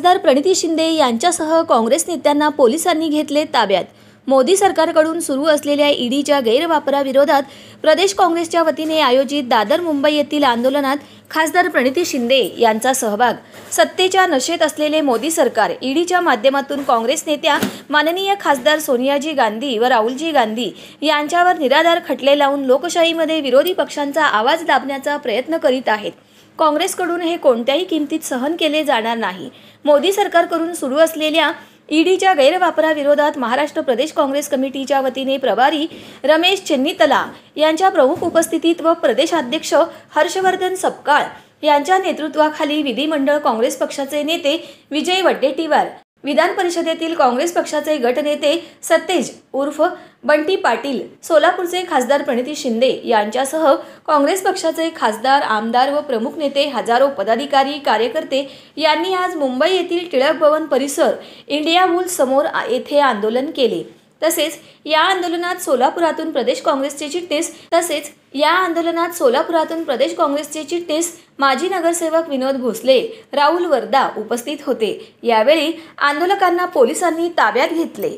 खासदार प्रणिती शिंदे यांच्यासह काँग्रेस नेत्यांना पोलिसांनी घेतले ताब्यात। मोदी सरकारकडून सुरू असलेल्या ईडीच्या गैरवापराविरोधात प्रदेश काँग्रेसच्या वतीने आयोजित दादर मुंबई येथील आंदोलनात खासदार प्रणिती शिंदे यांचा सहभाग। सत्तेच्या नशेत असलेले मोदी सरकार ईडीच्या माध्यमातून काँग्रेस नेत्या माननीय खासदार सोनियाजी गांधी व राहुलजी गांधी यांच्यावर निराधार खटले लावून लोकशाहीमध्ये विरोधी पक्षांचा आवाज दाबण्याचा प्रयत्न करीत आहेत। काँग्रेसकडून हे कोणत्याही किमतीत सहन केले जाणार नाही। मोदी सरकारकडून सुरू असलेल्या ईडीच्या गैरवापराविरोधात महाराष्ट्र प्रदेश काँग्रेस कमिटीच्या वतीने प्रभारी रमेश चेन्नीतला यांच्या प्रमुख उपस्थितीत व प्रदेशाध्यक्ष हर्षवर्धन सपकाळ यांच्या नेतृत्वाखाली विधिमंडळ काँग्रेस पक्षाचे नेते विजय वडेट्टीवार, विधान परिषदेतील काँग्रेस पक्षाचे गटनेते सतेज उर्फ बंटी पाटील, सोलापूरचे खासदार प्रणिती शिंदे यांच्यासह काँग्रेस पक्षाचे खासदार, आमदार व प्रमुख नेते, हजारो पदाधिकारी, कार्यकर्ते यांनी आज मुंबई येथील टिळक भवन परिसर इंडिया बुल समोर येथे आंदोलन केले। तसेच या आंदोलनात सोलापुरातून प्रदेश काँग्रेसचे चिटणीस माजी नगरसेवक विनोद भोसले, राहुल वर्दा उपस्थित होते। यावेळी आंदोलकांना पोलिसांनी ताब्यात घेतले।